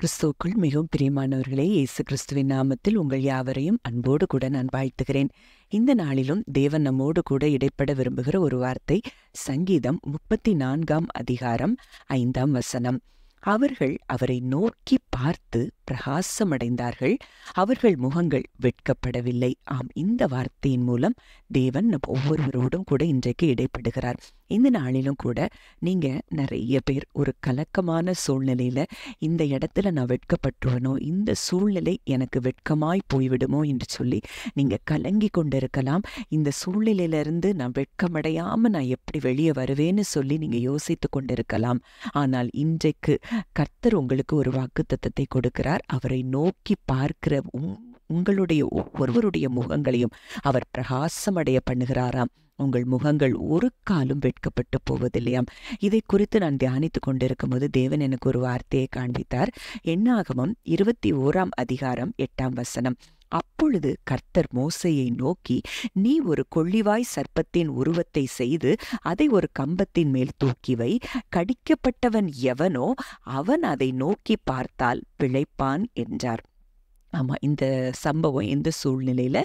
கிறிஸ்துவுக்குள் மிகவும் பிரியமானவர்களே, இயேசு கிறிஸ்துவின் நாமத்தில் உங்கள் யாவரையும் அன்போடு கூட நான் வாழ்த்துகிறேன். இந்த நாளிலும் தேவன் நம்மோடு கூட இடைப்பட விரும்புகிற ஒரு வார்த்தை சங்கீதம் 34 அதிகாரம் 5 அவர்கள் அவரை நோக்கி பார்த்து பிரகாசமடைந்தார்கள், அவர்கள் முகங்கள் வெட்கப்படவில்லை. ஆம், இந்த வார்த்தையின் மூலம் தேவன் நம் ஒவ்வொருவரோடும் கூட இன்றைக்கு இடைப்படுகிறார். இந்த நாளிலும் கூட நீங்க நிறைய பேர் ஒரு கலக்கமான சூழ்நிலையில இந்த இடத்துல நான் வெட்கப்பட்டுவனோ, இந்த சூழ்நிலை எனக்கு வெட்கமாய் போய்விடுமோ என்று சொல்லி நீங்க கலங்கி கொண்டிருக்கலாம். இந்த சூழ்நிலையிலிருந்து நான் வெட்கமடையாம நான் எப்படி வெளியே வருவேன்னு சொல்லி நீங்க யோசித்து கொண்டிருக்கலாம். ஆனால் இன்றைக்கு கர்த்தர் உங்களுக்கு ஒரு வாக்குத்தத்தத்தை கொடுக்கிறார். அவரை நோக்கி பார்க்கிற உங்களுடைய ஒவ்வொருவருடைய முகங்களையும் அவர் பிரகாசமடைய பண்ணுகிறாராம். உங்கள் முகங்கள் ஒரு காலும் வெட்கப்பட்டு போவதில்லையாம். இதை குறித்து நான் தியானித்து கொண்டிருக்கும் போது தேவன் எனக்கு ஒரு வார்த்தையை காண்பித்தார். என்னாகமம் 21 அதிகாரம் 8 அப்பொழுது கர்த்தர் மோசேயை நோக்கி, நீ ஒரு கொள்ளிவாய் சர்ப்பத்தின் உருவத்தை செய்து அதை ஒரு கம்பத்தின் மேல் தூக்கி வை. கடிக்கப்பட்டவன் எவனோ அவன் அதை நோக்கி பார்த்தால் பிழைப்பான் என்றார். ஆமா, இந்த சம்பவம் இந்த சூழ்நிலையில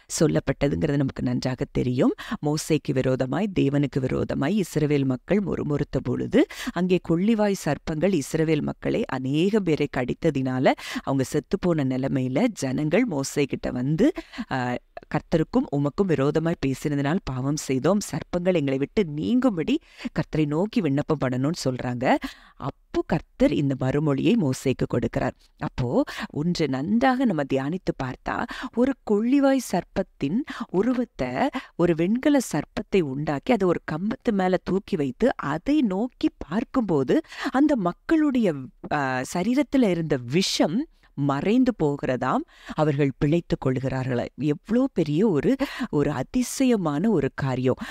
சொல்லப்பட்டதுங்கிறது நமக்கு நன்றாக தெரியும். மோசேக்கு விரோதமாய் தேவனுக்கு விரோதமாய் இஸ்ரவேல் மக்கள் முறுமுறுத்த பொழுது அங்கே கொள்ளிவாய் சர்ப்பங்கள் இஸ்ரவேல் மக்களை அநேக பேரை கடித்ததினால அவங்க செத்துப்போன நிலைமையில ஜனங்கள் மோசே கிட்ட வந்து கர்த்தருக்கும் உமக்கும் விரோதமாய் பேசினதினால் பாவம் செய்தோம், சர்ப்பங்கள் எங்களை விட்டு நீங்கும்படி கர்த்தரை நோக்கி விண்ணப்பம் பண்ணணும்னு சொல்றாங்க. அப்போ கர்த்தர் இந்த மறுமொழியை மோசேக்கு கொடுக்கிறார். அப்போ ஒன்று நன்றாக நம்ம தியானித்து பார்த்தா, ஒரு கொள்ளிவாய் சர்ப்பத்தின் உருவத்தை, ஒரு வெண்கல சர்ப்பத்தை உண்டாக்கி அதை ஒரு கம்பத்து மேல தூக்கி வைத்து அதை நோக்கி பார்க்கும்போது அந்த மக்களுடைய சரீரத்துல இருந்த விஷம் மறைந்து போகிறதாம். அவர்கள் பிழைத்து கொள்கிறார்கள். எவ்வளோ பெரிய ஒரு அதிசயமான ஒரு காரியம்.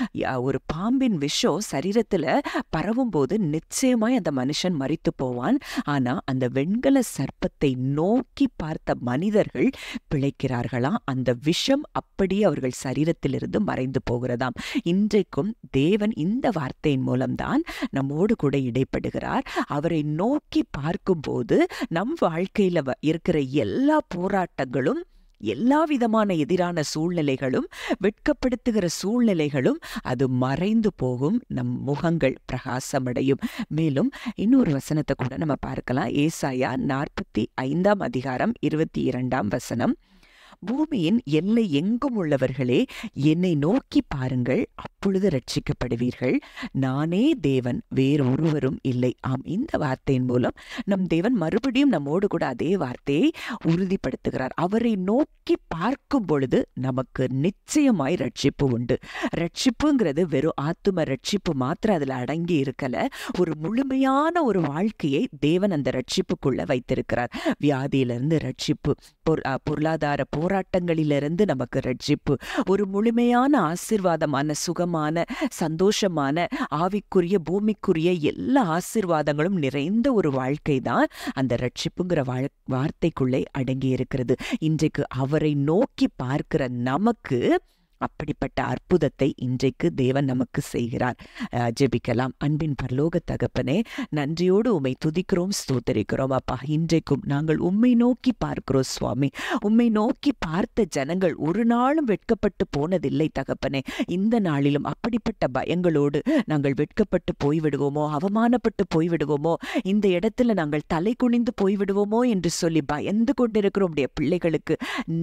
ஒரு பாம்பின் விஷம் சரீரத்துல பரவும் போது நிச்சயமாய் அந்த மனுஷன் மரித்து போவான். ஆனா அந்த வெண்கல சர்ப்பத்தை நோக்கி பார்த்த மனிதர்கள் பிழைக்கிறார்களாம். அந்த விஷம் அப்படியே அவர்கள் சரீரத்திலிருந்து மறைந்து போகிறதாம். இன்றைக்கும் தேவன் இந்த வார்த்தையின் மூலம்தான் நம்மோடு கூட இடைப்படுகிறார். அவரை நோக்கி பார்க்கும்போது நம் வாழ்க்கையில இருக்கிற எல்லா போராட்டங்களும், எல்லா விதமான எதிரான சூழ்நிலைகளும், வெட்கப்படுத்துகிற சூழ்நிலைகளும் அது மறைந்து போகும். நம் முகங்கள் பிரகாசமடையும். மேலும் இன்னொரு வசனத்தை கூட நம்ம பார்க்கலாம். ஏசாயா 45 அதிகாரம் 22 பூமியின் எல்லை எங்கும் உள்ளவர்களே, என்னை நோக்கி பாருங்கள், அப்பொழுது ரட்சிக்கப்படுவீர்கள். நானே தேவன், வேறொருவரும் இல்லை. ஆம், இந்த வார்த்தையின் மூலம் நம் தேவன் மறுபடியும் நம்மோடு கூட அதே வார்த்தையை உறுதிப்படுத்துகிறார். அவரை நோக்கி பார்க்கும் பொழுது நமக்கு நிச்சயமாய் ரட்சிப்பு உண்டு. ரட்சிப்புங்கிறது வெறும் ஆத்தும ரட்சிப்பு மாத்திரம் அதுல அடங்கி இருக்கல. ஒரு முழுமையான ஒரு வாழ்க்கையை தேவன் அந்த ரட்சிப்புக்குள்ள வைத்திருக்கிறார். வியாதியிலிருந்து ரட்சிப்பு, பொருளாதார போராட்டங்களிலிருந்து நமக்கு ரட்சிப்பு, ஒரு முழுமையான ஆசீர்வாதமான, சுகமான, சந்தோஷமான, ஆவிக்குரிய, பூமிக்குரிய எல்லா ஆசீர்வாதங்களும் நிறைந்த ஒரு வாழ்க்கை தான் அந்த ரட்சிப்புங்கிற வார்த்தைக்குள்ளே அடங்கி இருக்கிறது. இன்றைக்கு அவரை நோக்கி பார்க்கிற நமக்கு அப்படிப்பட்ட அற்புதத்தை இன்றைக்கு தேவன் நமக்கு செய்கிறார். ஜெபிக்கலாம். அன்பின் பரலோக தகப்பனே, நன்றியோடு உம்மை துதிக்கிறோம், ஸ்தோத்தரிக்கிறோம். அப்பா, இன்றைக்கும் நாங்கள் உம்மை நோக்கி பார்க்கிறோம் சுவாமி. உம்மை நோக்கி பார்த்த ஜனங்கள் ஒரு நாளும் வெட்கப்பட்டு போனதில்லை தகப்பனே. இந்த நாளிலும் அப்படிப்பட்ட பயங்களோடு நாங்கள் வெட்கப்பட்டு போய்விடுவோமோ, அவமானப்பட்டு போய்விடுவோமோ, இந்த இடத்துல நாங்கள் தலை குனிந்து போய்விடுவோமோ என்று சொல்லி பயந்து கொண்டிருக்கிற உம்முடைய பிள்ளைகளுக்கு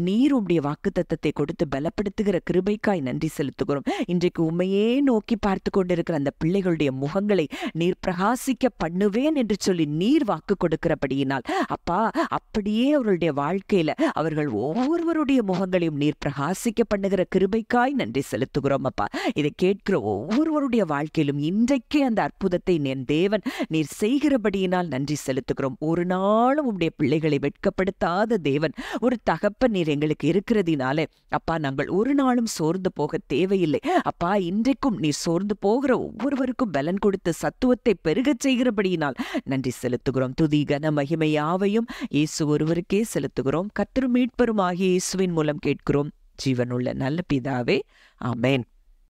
நீர் உம்முடைய வாக்குத்தத்தத்தை கொடுத்து பலப்படுத்துகிற கிருபைக்காய் நன்றி செலுத்துகிறோம். இன்றைக்கு உம்மையே நோக்கி பார்த்து கொண்டிருக்கிற அந்த பிள்ளைகளுடைய முகங்களை நீர் பிரகாசிக்க பண்ணுவேன் என்று சொல்லி நீர் வாக்கு கொடுக்கிறபடியினால் அப்பா, அப்படியே அவர்களுடைய வாழ்க்கையில அவர்கள் ஒவ்வொருவருடைய முகங்களையும் நீர் பிரகாசிக்க பண்ணுகிற கிருபைக்காய் நன்றி செலுத்துகிறோம். அப்பா, இதை கேட்கிற ஒவ்வொருவருடைய வாழ்க்கையிலும் இன்றைக்கே அந்த அற்புதத்தை என் தேவன் நீர் செய்கிறபடியினால் நன்றி செலுத்துகிறோம். ஒரு நாளும் உம்முடைய பிள்ளைகளை வெட்கப்படுத்தாத தேவன், ஒரு தகப்பன் நீர் எங்களுக்கு இருக்கிறதினாலே அப்பா, நாங்கள் ஒரு நாளும் சோர்ந்து போக தேவையில்லை. அப்பா, இன்றைக்கும் நீ சோர்ந்து போகிற ஒவ்வொருவருக்கும் பலன் கொடுத்து சத்துவத்தை பெருகச் செய்கிறபடியினால் நன்றி செலுத்துகிறோம். துதி கன மகிமை யாவையும் இயேசு ஒருவருக்கே செலுத்துகிறோம். கர்த்தரும் மீட்பரும் ஆகிய இயேசுவின் மூலம் கேட்கிறோம், ஜீவனுள்ள நல்ல பிதாவே, ஆமென்.